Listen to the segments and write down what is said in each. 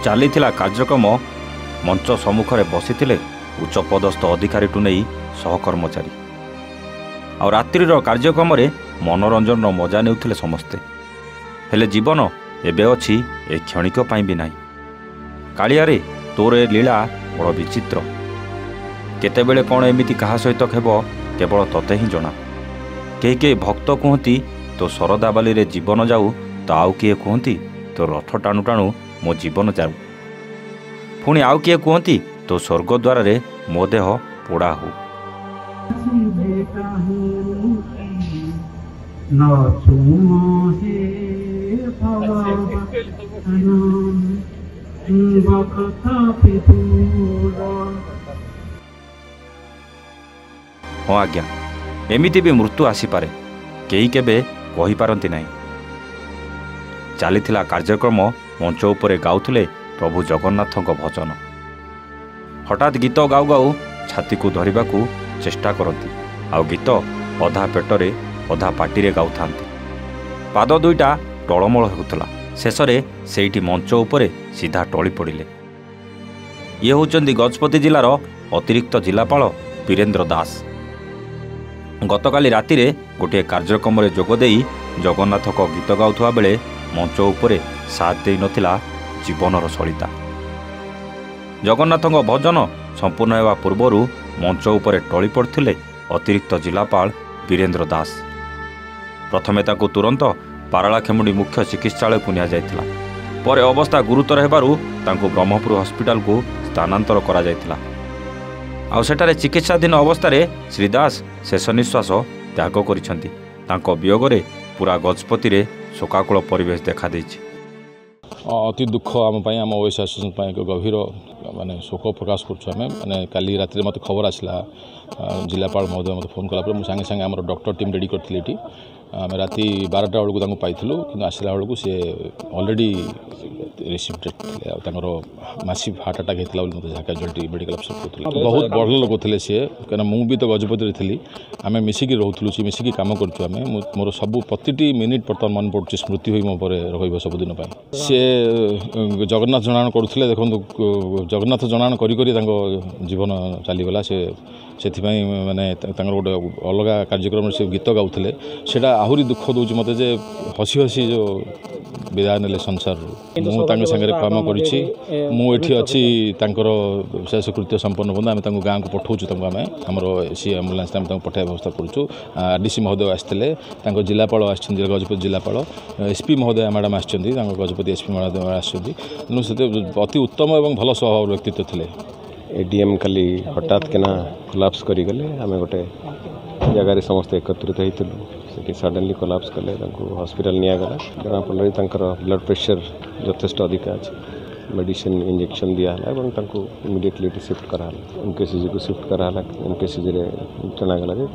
चली कार्यक्रम मंच सम्मुखें बसी उच्चपदस्थ अधिकारीठू नहीं सहकर्मचारी आ रात्रिर कार्यक्रम मनोरंजन मजा नेउथिले समस्ते। हेले जीवन एबे अछि ए क्षणिक पाई भी नाही। कालियारे तोर ए लीला बड़ विचित्र। केतेबेले कौन एमिति कहा सहित हेब केवल तते ही जना। के भक्त कहती तो शरदा बाली रे जीवन जाऊ तो आउ किए कहती तो रथ टाणु टाणु मो जीवन जाऊ। पुणी आउ किए कहती तो स्वर्गद्वार रे मो देह पोड़ा हो। हाँ आज्ञा, एमिति भी मृत्यु आसीपारे, केही केबे कहि पारंती नाही। चलीथिला कार्यक्रम मंच उपरे गाउथिले प्रभु जगन्नाथଙ୍କ भजन। हठात गीत गाउ गाउ छाती को धरिबाकू चेष्टा करती। आउ गीत अधा पेटरे अधा पाटिरे गाउथांती। पाद दुईटा टळमळ होउतला। शेषरे सेठी मंच उपरे सीधा टळी पड़िले। ये होचंदी गजपति जिलार अतिरिक्त जिलापाल वीरेंद्र दास। गतकाली राति रे गोटे कार्यक्रम रे जोग देई जगन्नाथक गीत गाउथुवा बेले मंच उपरे साथ देई नथिला जीवनर सलिता। जगन्नाथक भजन संपूर्ण हेबा पूर्वरु मंच उपरे टळी पड़थिले अतिरिक्त जिलापाल वीरेंद्र दास। प्रथमे ताकू तुरंत पारालाखेमुंडी मुख्य चिकित्सालय को निया जायतिला। परे अवस्था गुरुतर हेबारु तांकू ब्रह्मपुर हॉस्पिटल को स्थानांतर करा जायतिला। आउ सेठारे चिकित्साधीन अवस्था रे श्री दास शेष निश्वास त्याग करिसेंती। तांको वियोगरे पूरा गजपति रे शोकाकुल परिवेश देखा देछि। अति दुख आम आम ओएस एसोसिएशन एक गभीर माने शोक प्रकाश करें। माने काली रात मत खबर आसला जिलापाल महोदय मत फोन कला मुझे सांगे आम डॉक्टर टीम रेडी करी ये आम राति 12टा बेलू पाइलु कि आसला बेलू सी already received massive heart attack होता मतलब जहाँ कैजुअलिटी मेडिकल अफिसर कहते बहुत बड़ लोक थे सी कहीं मुझे तो गजपति थी आम मिसिकी रोलु मिसिकी कम करें मोर सब प्रति मिनिट बर्तमान मन पड़े स्मृति हुई मो पर सबुदिन सी जगन्नाथ जनाण करुले देखो जगन्नाथ जनाण करी जीवन चलीगला से माने गोटे अलग कार्यक्रम से गीत गाउले सेटा आहुरी दुख दूँ मत जे हसी हसी जो विदाय ने संसार मुझे सागर काम करी अच्छी शेषकृत्य संपन्न बंद आम गाँव को पठाऊँ आम आमर सी एम्बुलेंस पठाई व्यवस्था करूँ। आरडीसी महोदय आसते जिलापाल आसछन्ती गजपति जिलापाल एसपी महोदय मैडम आसछन्ती गजपति एसपी महोदय आसछन्ती तेणु से अति उत्तम और भल स्वभाव व्यक्तित्व थे। एडीएम खाली हठात किना कोलाप्स करिगले आम गोटे जगार समस्त एकत्रित होती सडनली कोलाप्स कले हॉस्पिटल निगला जना फल ब्लड प्रेशर यथेष्ट अधिक अच्छे मेडिसिन इंजेक्शन दिहला इमिडिएटली शिफ्ट कराला एमकेसीजी को शिफ्ट कराला एमकेसीजी रे जनागला जे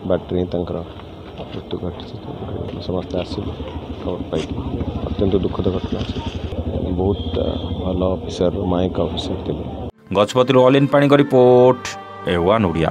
बैटरी मृत्यु घटी समस्त आसिल खबर पाई अत्यंत दुखद घटना बहुत भल ऑफिसर माइक ऑफिसर थे। गजपति ऑल इन पाणी रिपोर्ट A1 ओडिया।